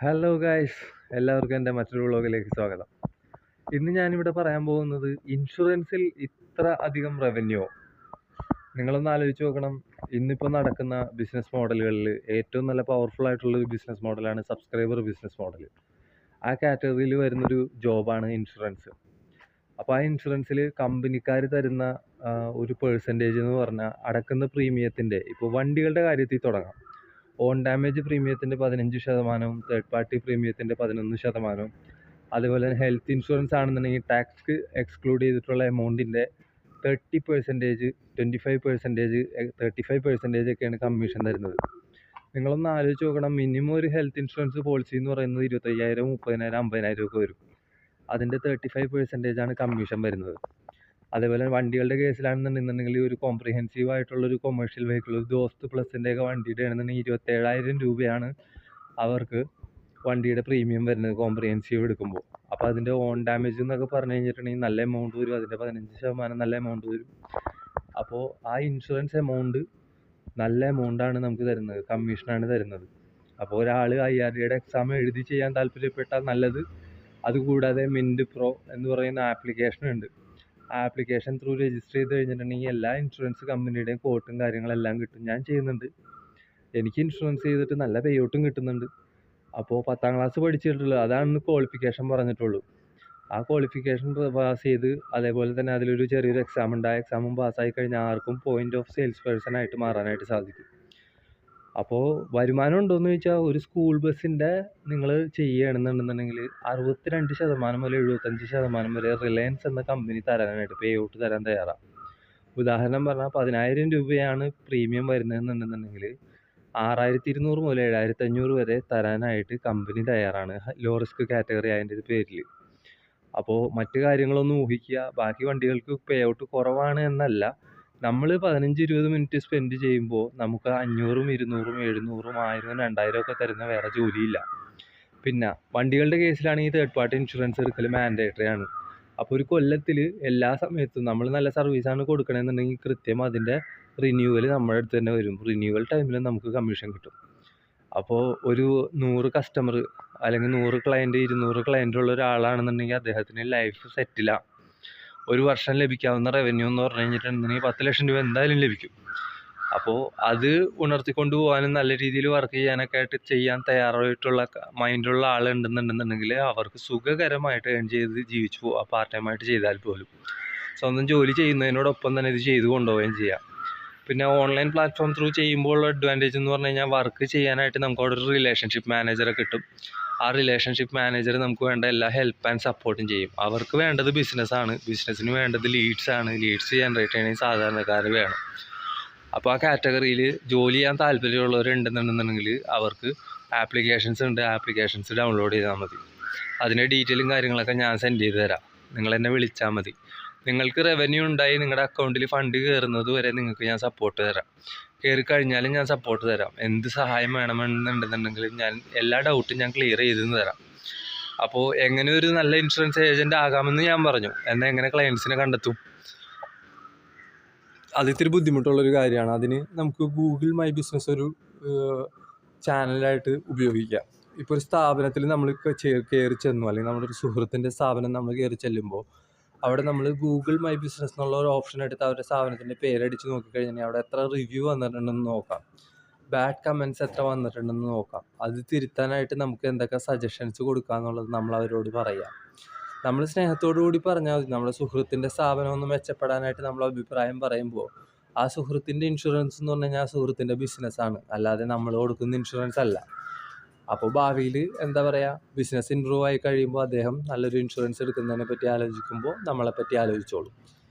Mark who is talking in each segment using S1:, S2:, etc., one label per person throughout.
S1: Hello guys, എല്ലാവർക്കും എൻ്റെ മറ്റൊരു വ്ളോഗിലേക്ക് സ്വാഗതം. ഇന്ന് ഞാനിവിടെ പറയാൻ പോകുന്നത് ഇൻഷുറൻസിൽ ഇത്ര അധികം റവന്യൂ. നിങ്ങളൊന്ന് ആലോചിച്ച് നോക്കണം. ഇന്നിപ്പോൾ നടക്കുന്ന ബിസിനസ് മോഡലുകളിൽ ഏറ്റവും നല്ല പവർഫുൾ ആയിട്ടുള്ള ഒരു ബിസിനസ് മോഡലാണ് സബ്സ്ക്രൈബർ ബിസിനസ് മോഡൽ. ആ കാറ്റഗറിയിൽ വരുന്നൊരു ജോബാണ് ഇൻഷുറൻസ്. അപ്പോൾ ആ ഇൻഷുറൻസിൽ കമ്പനിക്കാർ തരുന്ന ഒരു പേഴ്സൻറ്റേജ് എന്ന് പറഞ്ഞാൽ അടക്കുന്ന പ്രീമിയത്തിൻ്റെ, ഇപ്പോൾ വണ്ടികളുടെ കാര്യത്തിൽ തുടങ്ങാം. ഓൺ ഡാമേജ് പ്രീമിയത്തിൻ്റെ 15%, തേർഡ് പാർട്ടി പ്രീമിയത്തിൻ്റെ 11%, അതുപോലെ തന്നെ ഹെൽത്ത് ഇൻഷുറൻസ് ആണെന്നുണ്ടെങ്കിൽ ടാക്സ് എക്സ്ക്ലൂഡ് ചെയ്തിട്ടുള്ള എമൗണ്ടിൻ്റെ 30%, 25%, 35% ഒക്കെയാണ് കമ്മീഷൻ തരുന്നത്. നിങ്ങളൊന്ന് ആലോചിച്ച് നോക്കണം. മിനിമം ഒരു ഹെൽത്ത് ഇൻഷുറൻസ് പോളിസി എന്ന് പറയുന്നത് 25,000, 30,000, 50,000 ഒക്കെ വരും. അതിൻ്റെ 35% ആണ് കമ്മീഷൻ വരുന്നത്. അതേപോലെ വണ്ടികളുടെ കേസിലാണെന്നുണ്ടെങ്കിൽ ഒരു കോംപ്രിഹെൻസീവ് ആയിട്ടുള്ളൊരു കൊമേഴ്ഷ്യൽ വെഹിക്കിൾ, ഒരു ദോസ്ത് പ്ലസിൻ്റെ ഒക്കെ വണ്ടിയുടെ ആണെന്നുണ്ടെങ്കിൽ 27,000 രൂപയാണ് അവർക്ക് വണ്ടിയുടെ പ്രീമിയം വരുന്നത് കോംപ്രിഹെൻസീവ് എടുക്കുമ്പോൾ. അപ്പോൾ അതിൻ്റെ ഓൺ ഡാമേജ് എന്നൊക്കെ പറഞ്ഞു കഴിഞ്ഞിട്ടുണ്ടെങ്കിൽ നല്ല എമൗണ്ട് വരും. അതിൻ്റെ 15% നല്ല എമൗണ്ട് വരും. അപ്പോൾ ആ ഇൻഷുറൻസ് എമൗണ്ട് നല്ല എമൗണ്ടാണ് നമുക്ക് തരുന്നത്, കമ്മീഷനാണ് തരുന്നത്. അപ്പോൾ ഒരാൾ IRDയുടെ എക്സാം എഴുതി ചെയ്യാൻ താല്പര്യപ്പെട്ടാൽ നല്ലത്. അതുകൂടാതെ മിൻറ്റ് പ്രോ എന്ന് പറയുന്ന ആപ്ലിക്കേഷൻ ഉണ്ട്. ആ ആപ്ലിക്കേഷൻ ത്രൂ രജിസ്റ്റർ ചെയ്ത് കഴിഞ്ഞിട്ടുണ്ടെങ്കിൽ എല്ലാ ഇൻഷുറൻസ് കമ്പനിയുടെയും കോട്ടും കാര്യങ്ങളെല്ലാം കിട്ടും. ഞാൻ ചെയ്യുന്നുണ്ട്. എനിക്ക് ഇൻഷുറൻസ് ചെയ്തിട്ട് നല്ല പേ ഔട്ടും കിട്ടുന്നുണ്ട്. അപ്പോൾ 10ാം ക്ലാസ് പഠിച്ചിട്ടുള്ളൂ, അതാണ് ക്വാളിഫിക്കേഷൻ പറഞ്ഞിട്ടുള്ളൂ. ആ ക്വാളിഫിക്കേഷൻ പാസ് ചെയ്ത് അതേപോലെ തന്നെ അതിലൊരു ചെറിയൊരു എക്സാം ഉണ്ട്. ആ എക്സാമും പാസ്സായി കഴിഞ്ഞാൽ ആർക്കും പോയിന്റ് ഓഫ് സെയിൽസ് പേഴ്സൺ ആയിട്ട് മാറാനായിട്ട് സാധിക്കും. അപ്പോൾ വരുമാനം ഉണ്ടോയെന്ന് ചോദിച്ചാൽ, ഒരു സ്കൂൾ ബസ്സിൻ്റെ നിങ്ങൾ ചെയ്യുകയാണെന്നുണ്ടെന്നുണ്ടെങ്കിൽ 62% മുതൽ 75% വരെ റിലയൻസ് എന്ന കമ്പനി തരാനായിട്ട് പേ ഔട്ട് തരാൻ തയ്യാറാണ്. ഉദാഹരണം പറഞ്ഞാൽ 10,000 രൂപയാണ് പ്രീമിയം വരുന്നതെന്നുണ്ടെന്നുണ്ടെങ്കിൽ 6,200 മുതൽ 7,500 വരെ തരാനായിട്ട് കമ്പനി തയ്യാറാണ്, ലോ റിസ്ക് കാറ്റഗറി അതിൻ്റെ പേരിൽ. അപ്പോൾ മറ്റു കാര്യങ്ങളൊന്നും ഊഹിക്കുക. ബാക്കി വണ്ടികൾക്ക് പേ ഔട്ട് കുറവാണ് എന്നല്ല, നമ്മൾ 15-20 മിനിറ്റ് സ്പെൻഡ് ചെയ്യുമ്പോൾ നമുക്ക് 500, 200, 700, 1000, 2000 ഒക്കെ തരുന്ന വേറെ ജോലിയില്ല. പിന്നെ വണ്ടികളുടെ കേസിലാണെങ്കിൽ തേർഡ് പാർട്ടി ഇൻഷുറൻസ് എടുക്കൽ മാൻഡേറ്ററി ആണ്. അപ്പോൾ ഒരു കൊല്ലത്തിൽ എല്ലാ സമയത്തും നമ്മൾ നല്ല സർവീസാണ് കൊടുക്കണമെന്നുണ്ടെങ്കിൽ കൃത്യം അതിൻ്റെ റിന്യൂവൽ നമ്മുടെ അടുത്ത് തന്നെ വരും. റിന്യൂവൽ ടൈമിൽ നമുക്ക് കമ്മീഷൻ കിട്ടും. അപ്പോൾ ഒരു 100 കസ്റ്റമർ അല്ലെങ്കിൽ 100 ക്ലയൻറ്റ്, 200 ക്ലയൻറ്റ് ഉള്ള ഒരാളാണെന്നുണ്ടെങ്കിൽ അദ്ദേഹത്തിന് ലൈഫ് സെറ്റിലാണ്. ഒരു വർഷം ലഭിക്കാവുന്ന റവന്യൂ എന്ന് പറഞ്ഞു കഴിഞ്ഞിട്ടുണ്ടെങ്കിൽ 10 ലക്ഷം രൂപ എന്തായാലും ലഭിക്കും. അപ്പോൾ അത് ഉണർത്തിക്കൊണ്ട് പോകാനും നല്ല രീതിയിൽ വർക്ക് ചെയ്യാനൊക്കെ ആയിട്ട് ചെയ്യാൻ തയ്യാറായിട്ടുള്ള മൈൻഡുള്ള ആളുണ്ടെന്നുണ്ടെന്നുണ്ടെങ്കിൽ അവർക്ക് സുഖകരമായിട്ട് ഏൺ ചെയ്ത് ജീവിച്ചു പോകാം. പാർട്ട് ടൈമായിട്ട് ചെയ്താൽ പോലും സ്വന്തം ജോലി ചെയ്യുന്നതിനോടൊപ്പം തന്നെ ഇത് ചെയ്ത് കൊണ്ടുപോവുകയും ചെയ്യാം. പിന്നെ ഓൺലൈൻ പ്ലാറ്റ്ഫോം ത്രൂ ചെയ്യുമ്പോൾ ഉള്ള അഡ്വാൻറ്റേജ് എന്ന് പറഞ്ഞു കഴിഞ്ഞാൽ വർക്ക് ചെയ്യാനായിട്ട് നമുക്ക് അവിടെ ഒരു റിലേഷൻഷിപ്പ് മാനേജറെ കിട്ടും. ആ റിലേഷൻഷിപ്പ് മാനേജർ നമുക്ക് വേണ്ട എല്ലാ ഹെൽപ്പ് ആൻഡ് സപ്പോർട്ടും ചെയ്യും. അവർക്ക് വേണ്ടത് ബിസിനസ്സാണ്, ബിസിനസ്സിന് വേണ്ടത് ലീഡ്സാണ്. ലീഡ്സ് ജനറേറ്റ് ചെയ്യണമെങ്കിൽ സാധാരണക്കാർ വേണം. അപ്പോൾ ആ കാറ്റഗറിയിൽ ജോലി ചെയ്യാൻ താല്പര്യമുള്ളവരുണ്ടെന്നുണ്ടെന്നുണ്ടെങ്കിൽ അവർക്ക് ആപ്ലിക്കേഷൻസ് ഉണ്ട്. ആപ്ലിക്കേഷൻസ് ഡൗൺലോഡ് ചെയ്താൽ മതി. അതിൻ്റെ ഡീറ്റെയിലും കാര്യങ്ങളൊക്കെ ഞാൻ സെൻഡ് ചെയ്ത് തരാം. നിങ്ങൾ എന്നെ വിളിച്ചാൽ മതി. നിങ്ങൾക്ക് റവന്യൂ ഉണ്ടായി നിങ്ങളുടെ അക്കൗണ്ടിൽ ഫണ്ട് കയറുന്നത് വരെ നിങ്ങൾക്ക് ഞാൻ സപ്പോർട്ട് തരാം. കയറി കഴിഞ്ഞാലും ഞാൻ സപ്പോർട്ട് തരാം. എന്ത് സഹായം വേണമെന്നുണ്ടെന്നുണ്ടെങ്കിൽ ഞാൻ എല്ലാ ഡൗട്ടും ഞാൻ ക്ലിയർ ചെയ്ത് തരാം. അപ്പോൾ എങ്ങനെ ഒരു നല്ല ഇൻഷുറൻസ് ഏജൻറ്റ് ആകാമെന്ന് ഞാൻ പറഞ്ഞു. എന്നാൽ എങ്ങനെ ക്ലയൻസിനെ കണ്ടെത്തും? അത് ഇത്തിരി ബുദ്ധിമുട്ടുള്ളൊരു കാര്യമാണ്. അതിന് നമുക്ക് ഗൂഗിൾ മൈ ബിസിനസ് ഒരു ചാനലായിട്ട് ഉപയോഗിക്കാം. ഇപ്പോൾ ഒരു സ്ഥാപനത്തിൽ നമ്മൾ കയറി ചെന്നു, അല്ലെങ്കിൽ നമ്മുടെ ഒരു സുഹൃത്തിൻ്റെ സ്ഥാപനം നമ്മൾ കയറി ചെല്ലുമ്പോൾ അവിടെ നമ്മൾ ഗൂഗിൾ മൈ ബിസിനസ് എന്നുള്ള ഒരു ഓപ്ഷൻ എടുത്ത് അവരുടെ സ്ഥാപനത്തിൻ്റെ പേരടിച്ച് നോക്കിക്കഴിഞ്ഞാൽ അവിടെ എത്ര റിവ്യൂ വന്നിട്ടുണ്ടെന്ന് നോക്കാം, ബാഡ് കമൻറ്റ്സ് എത്ര വന്നിട്ടുണ്ടെന്ന് നോക്കാം. അത് തിരുത്താനായിട്ട് നമുക്ക് എന്തൊക്കെ സജഷൻസ് കൊടുക്കുക എന്നുള്ളത് നമ്മൾ അവരോട് പറയാം. നമ്മൾ സ്നേഹത്തോടു കൂടി പറഞ്ഞാൽ മതി. നമ്മുടെ സുഹൃത്തിൻ്റെ സ്ഥാപനം ഒന്ന് മെച്ചപ്പെടാനായിട്ട് നമ്മൾ അഭിപ്രായം പറയുമ്പോൾ ആ സുഹൃത്തിൻ്റെ ഇൻഷുറൻസ് എന്ന് പറഞ്ഞു കഴിഞ്ഞാൽ ആ സുഹൃത്തിൻ്റെ ബിസിനസ്സാണ്, അല്ലാതെ നമ്മൾ കൊടുക്കുന്ന ഇൻഷുറൻസ് അല്ല. അപ്പോൾ ഭാവിയിൽ എന്താ പറയുക, ബിസിനസ് ഇമ്പ്രൂവ് ആയി കഴിയുമ്പോൾ അദ്ദേഹം നല്ലൊരു ഇൻഷുറൻസ് എടുക്കുന്നതിനെ പറ്റി ആലോചിക്കുമ്പോൾ നമ്മളെപ്പറ്റി ആലോചിച്ചോളും.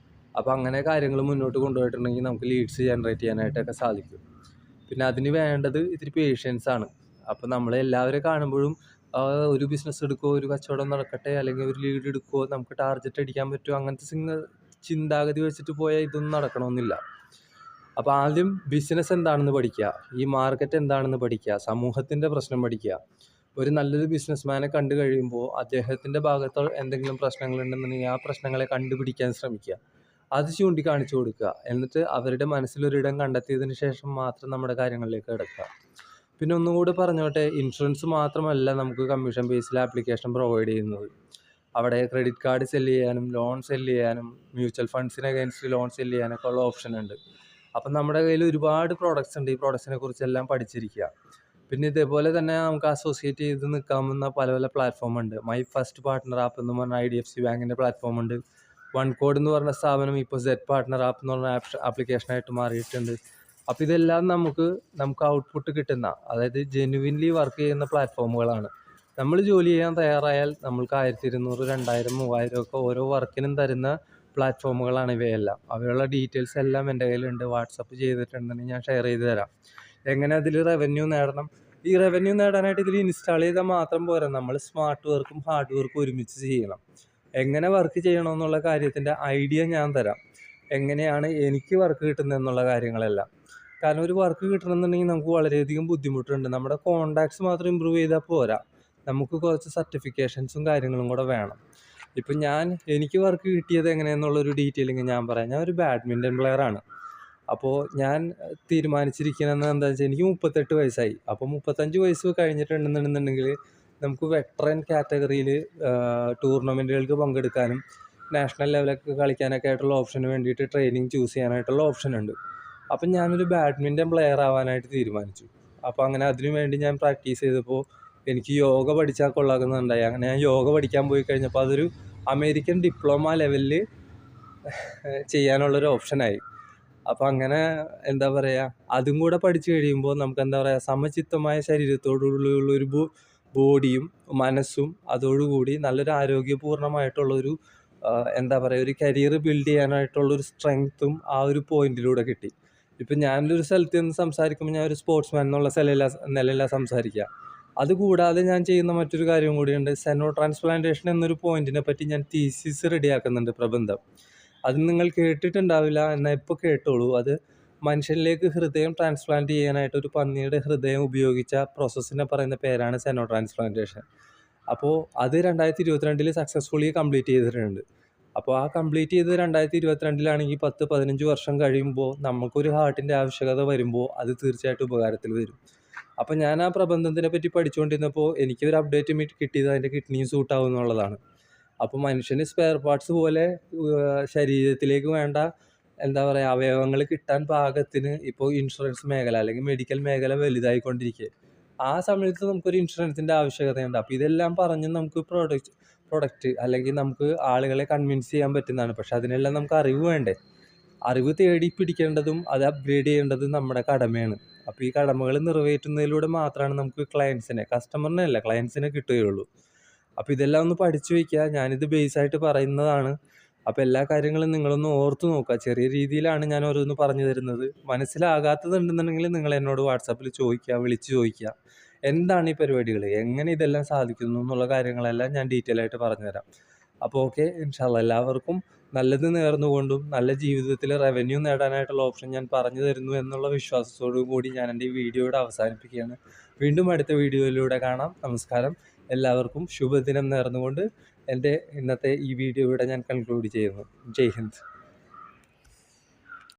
S1: അപ്പോൾ അങ്ങനെ കാര്യങ്ങൾ മുന്നോട്ട് കൊണ്ടുപോയിട്ടുണ്ടെങ്കിൽ നമുക്ക് ലീഡ്സ് ജനറേറ്റ് ചെയ്യാനായിട്ടൊക്കെ സാധിക്കും. പിന്നെ അതിന് വേണ്ടത് ഇത്തിരി പേഷ്യൻസ് ആണ്. അപ്പോൾ നമ്മൾ എല്ലാവരും കാണുമ്പോഴും ഒരു ബിസിനസ് എടുക്കുമോ, ഒരു കച്ചവടം നടക്കട്ടെ, അല്ലെങ്കിൽ ഒരു ലീഡ് എടുക്കുമോ, നമുക്ക് ടാർഗറ്റ് അടിക്കാൻ പറ്റുമോ, അങ്ങനത്തെ ചിന്താഗതി വെച്ചിട്ട് പോയാൽ ഇതൊന്നും നടക്കണമെന്നില്ല. അപ്പോൾ ആദ്യം ബിസിനസ് എന്താണെന്ന് പഠിക്കുക, ഈ മാർക്കറ്റ് എന്താണെന്ന് പഠിക്കുക, സമൂഹത്തിൻ്റെ പ്രശ്നം പഠിക്കുക. ഒരു നല്ലൊരു ബിസിനസ്മാനെ കണ്ടു കഴിയുമ്പോൾ അദ്ദേഹത്തിൻ്റെ ഭാഗത്ത് എന്തെങ്കിലും പ്രശ്നങ്ങളുണ്ടെന്നുണ്ടെങ്കിൽ ആ പ്രശ്നങ്ങളെ കണ്ടുപിടിക്കാൻ ശ്രമിക്കുക. അത് ചൂണ്ടിക്കാണിച്ചു കൊടുക്കുക. എന്നിട്ട് അവരുടെ മനസ്സിലൊരിടം കണ്ടെത്തിയതിന് ശേഷം മാത്രം നമ്മുടെ കാര്യങ്ങളിലേക്ക് കിടക്കുക. പിന്നെ ഒന്നും കൂടി പറഞ്ഞോട്ടെ, ഇൻഷുറൻസ് മാത്രമല്ല നമുക്ക് കമ്മീഷൻ ബേസിൽ ആപ്ലിക്കേഷൻ പ്രൊവൈഡ് ചെയ്യുന്നത്. അവിടെ ക്രെഡിറ്റ് കാർഡ് സെല്ല് ചെയ്യാനും ലോൺ സെല്ല് ചെയ്യാനും മ്യൂച്വൽ ഫണ്ട്സിന് അഗൈൻസ്റ്റ് ലോൺ സെല്ല് ചെയ്യാനൊക്കെ ഉള്ള ഓപ്ഷൻ ഉണ്ട്. അപ്പം നമ്മുടെ കയ്യിൽ ഒരുപാട് പ്രോഡക്റ്റ്സ് ഉണ്ട്. ഈ പ്രോഡക്ട്സിനെ കുറിച്ചെല്ലാം പഠിച്ചിരിക്കുക. പിന്നെ ഇതേപോലെ തന്നെ നമുക്ക് അസോസിയേറ്റ് ചെയ്ത് നിൽക്കാവുന്ന പല പല പ്ലാറ്റ്ഫോം ഉണ്ട്. മൈ ഫസ്റ്റ് പാർട്ട്ണർ ആപ്പ് എന്ന് പറഞ്ഞ IDFC ബാങ്കിൻ്റെ പ്ലാറ്റ്ഫോം ഉണ്ട്. വൺ കോഡ് എന്ന് പറഞ്ഞ സ്ഥാപനം ഇപ്പോൾ സെഡ് പാർട്ട്ണർ ആപ്പ് എന്ന് പറഞ്ഞ ആപ്ലിക്കേഷനായിട്ട് മാറിയിട്ടുണ്ട്. അപ്പോൾ ഇതെല്ലാം നമുക്ക് ഔട്ട്പുട്ട് കിട്ടുന്ന, അതായത് ജെനുവിൻലി വർക്ക് ചെയ്യുന്ന പ്ലാറ്റ്ഫോമുകളാണ്. നമ്മൾ ജോലി ചെയ്യാൻ തയ്യാറായാൽ നമ്മൾക്ക് 1200, 2000, 3000 ഒക്കെ ഓരോ വർക്കിനും തരുന്ന പ്ലാറ്റ്ഫോമുകളാണ് ഇവയെല്ലാം. അവയുള്ള ഡീറ്റെയിൽസ് എല്ലാം എൻ്റെ കയ്യിലുണ്ട്. വാട്സപ്പ് ചെയ്തിട്ടുണ്ടെങ്കിൽ ഞാൻ ഷെയർ ചെയ്ത് തരാം. എങ്ങനെ അതിൽ റവന്യൂ നേടണം? ഈ റവന്യൂ നേടാനായിട്ട് ഇതിൽ ഇൻസ്റ്റാൾ ചെയ്താൽ മാത്രം പോരാ, നമ്മൾ സ്മാർട്ട് വർക്കും ഹാർഡ് വർക്കും ഒരുമിച്ച് ചെയ്യണം. എങ്ങനെ വർക്ക് ചെയ്യണമെന്നുള്ള കാര്യത്തിൻ്റെ ഐഡിയ ഞാൻ തരാം. എങ്ങനെയാണ് എനിക്ക് വർക്ക് കിട്ടുന്നതെന്നുള്ള കാര്യങ്ങളെല്ലാം. കാരണം ഒരു വർക്ക് കിട്ടണമെന്നുണ്ടെങ്കിൽ നമുക്ക് വളരെയധികം ബുദ്ധിമുട്ടുണ്ട്. നമ്മുടെ കോണ്ടാക്ട്സ് മാത്രം ഇമ്പ്രൂവ് ചെയ്താൽ പോരാ, നമുക്ക് കുറച്ച് സർട്ടിഫിക്കേഷൻസും കാര്യങ്ങളും കൂടെ വേണം. ഇപ്പം എനിക്ക് വർക്ക് കിട്ടിയത് എങ്ങനെയെന്നുള്ളൊരു ഡീറ്റെയിലിങ് ഞാൻ പറയാം. ഞാൻ ഒരു ബാഡ്മിൻ്റൺ പ്ലെയറാണ്. അപ്പോൾ ഞാൻ തീരുമാനിച്ചിരിക്കുന്നത് എന്താണെന്ന് വെച്ചാൽ, എനിക്ക് 38 വയസ്സായി. അപ്പോൾ 35 വയസ്സ് കഴിഞ്ഞിട്ടുണ്ടെന്നുണ്ടെങ്കിൽ നമുക്ക് വെറ്ററൻ കാറ്റഗറിയിൽ ടൂർണമെൻറ്റുകൾക്ക് പങ്കെടുക്കാനും നാഷണൽ ലെവലൊക്കെ കളിക്കാനൊക്കെ ആയിട്ടുള്ള ഓപ്ഷന് വേണ്ടിയിട്ട് ട്രെയിനിങ് ചൂസ് ചെയ്യാനായിട്ടുള്ള ഓപ്ഷൻ ഉണ്ട്. അപ്പം ഞാനൊരു ബാഡ്മിൻ്റൺ പ്ലെയർ ആവാനായിട്ട് തീരുമാനിച്ചു. അപ്പോൾ അങ്ങനെ അതിനു വേണ്ടി ഞാൻ പ്രാക്ടീസ് ചെയ്തപ്പോൾ എനിക്ക് യോഗ പഠിച്ചാൽ കൊള്ളാകുന്നുണ്ടായി. അങ്ങനെ ഞാൻ യോഗ പഠിക്കാൻ പോയി കഴിഞ്ഞപ്പോൾ അതൊരു അമേരിക്കൻ ഡിപ്ലോമ ലെവലിൽ ചെയ്യാനുള്ളൊരു ഓപ്ഷനായി. അപ്പോൾ അങ്ങനെ എന്താ പറയുക, അതും കൂടെ പഠിച്ചു കഴിയുമ്പോൾ നമുക്ക് എന്താ പറയുക, സമചിത്തമായ ശരീരത്തോടുള്ളൊരു ബോഡിയും മനസ്സും അതോടുകൂടി നല്ലൊരു ആരോഗ്യപൂർണ്ണമായിട്ടുള്ളൊരു എന്താ പറയുക, ഒരു കരിയർ ബിൽഡ് ചെയ്യാനായിട്ടുള്ളൊരു സ്ട്രെങ്ത്തും ആ ഒരു പോയിന്റിലൂടെ കിട്ടി. ഇപ്പം ഞാനൊരു സ്ഥലത്ത് നിന്ന് സംസാരിക്കുമ്പോൾ ഞാൻ ഒരു സ്പോർട്സ്മാൻ എന്നുള്ള നിലയിലാണ് സംസാരിക്കുക. അതുകൂടാതെ ഞാൻ ചെയ്യുന്ന മറ്റൊരു കാര്യം കൂടിയുണ്ട്. സെനോ ട്രാൻസ്പ്ലാന്റേഷൻ എന്നൊരു പോയിന്റിനെ പറ്റി ഞാൻ തീസിസ് റെഡിയാക്കുന്നുണ്ട്, പ്രബന്ധം. അത് നിങ്ങൾ കേട്ടിട്ടുണ്ടാവില്ല, എന്നാൽ ഇപ്പോൾ കേട്ടോളൂ. അത് മനുഷ്യനിലേക്ക് ഹൃദയം ട്രാൻസ്പ്ലാന്റ് ചെയ്യാനായിട്ട് ഒരു പന്നിയുടെ ഹൃദയം ഉപയോഗിച്ച പ്രോസസ്സിനെ പറയുന്ന പേരാണ് സെനോ ട്രാൻസ്പ്ലാന്റേഷൻ. അപ്പോൾ അത് 2022 സക്സസ്ഫുള്ളി കംപ്ലീറ്റ് ചെയ്തിട്ടുണ്ട്. അപ്പോൾ ആ കംപ്ലീറ്റ് ചെയ്ത് 2022 10-15 വർഷം കഴിയുമ്പോൾ നമുക്കൊരു ഹാർട്ടിൻ്റെ ആവശ്യകത വരുമ്പോൾ അത് തീർച്ചയായിട്ടും ഉപകാരത്തിൽ വരും. അപ്പോൾ ഞാൻ ആ പ്രബന്ധത്തിനെ പറ്റി പഠിച്ചുകൊണ്ടിരുന്നപ്പോൾ എനിക്കൊരു അപ്ഡേറ്റ് കിട്ടിയത് അതിൻ്റെ കിഡ്നി സൂട്ടാവും എന്നുള്ളതാണ്. അപ്പോൾ മനുഷ്യന് സ്പെയർ പാർട്സ് പോലെ ശരീരത്തിലേക്ക് വേണ്ട എന്താ പറയുക, അവയവങ്ങൾ കിട്ടാൻ പാകത്തിന് ഇപ്പോൾ ഇൻഷുറൻസ് മേഖല അല്ലെങ്കിൽ മെഡിക്കൽ മേഖല വലുതായിക്കൊണ്ടിരിക്കുക. ആ സമയത്ത് നമുക്കൊരു ഇൻഷുറൻസിൻ്റെ ആവശ്യകതയുണ്ട്. അപ്പോൾ ഇതെല്ലാം പറഞ്ഞ് നമുക്ക് പ്രൊഡക്റ്റ് അല്ലെങ്കിൽ നമുക്ക് ആളുകളെ കൺവിൻസ് ചെയ്യാൻ പറ്റുന്നതാണ്. പക്ഷെ അതിനെല്ലാം നമുക്ക് അറിവ് വേണ്ടേ? അറിവ് തേടി പിടിക്കേണ്ടതും അത് അപ്ഗ്രേഡ് ചെയ്യേണ്ടതും നമ്മുടെ കടമയാണ്. അപ്പോൾ ഈ കടമകൾ നിറവേറ്റുന്നതിലൂടെ മാത്രമാണ് നമുക്ക് കസ്റ്റമറിനെ അല്ല ക്ലയൻസിനെ കിട്ടുകയുള്ളൂ. അപ്പോൾ ഇതെല്ലാം ഒന്ന് പഠിച്ചു വയ്ക്കുക. ഞാനിത് ബേസായിട്ട് പറയുന്നതാണ്. അപ്പോൾ എല്ലാ കാര്യങ്ങളും നിങ്ങളൊന്ന് ഓർത്ത് നോക്കുക. ചെറിയ രീതിയിലാണ് ഞാൻ ഓരോന്ന് പറഞ്ഞു തരുന്നത്. മനസ്സിലാകാത്തതുണ്ടെന്നുണ്ടെങ്കിൽ നിങ്ങൾ എന്നോട് വാട്സാപ്പിൽ ചോദിക്കുക, വിളിച്ച് ചോദിക്കുക. എന്താണ് ഈ പരിപാടികൾ, എങ്ങനെ ഇതെല്ലാം സാധിക്കുന്നു എന്നുള്ള കാര്യങ്ങളെല്ലാം ഞാൻ ഡീറ്റെയിൽ ആയിട്ട് പറഞ്ഞുതരാം. അപ്പോൾ ഓക്കെ, ഇൻഷാ അല്ലാഹ് എല്ലാവർക്കും നല്ലത് നേർന്നുകൊണ്ടും നല്ല ജീവിതത്തിൽ റവന്യൂ നേടാനായിട്ടുള്ള ഓപ്ഷൻ ഞാൻ പറഞ്ഞു തരുന്നു എന്നുള്ള വിശ്വാസത്തോടു കൂടി ഞാൻ എൻ്റെ ഈ വീഡിയോയുടെ അവസാനിപ്പിക്കുകയാണ്. വീണ്ടും അടുത്ത വീഡിയോയിലൂടെ കാണാം. നമസ്കാരം. എല്ലാവർക്കും ശുഭദിനം നേർന്നുകൊണ്ട് എൻ്റെ ഇന്നത്തെ ഈ വീഡിയോ ഇവിടെ ഞാൻ കൺക്ലൂഡ് ചെയ്യുന്നു. ജയ് ഹിന്ദ്.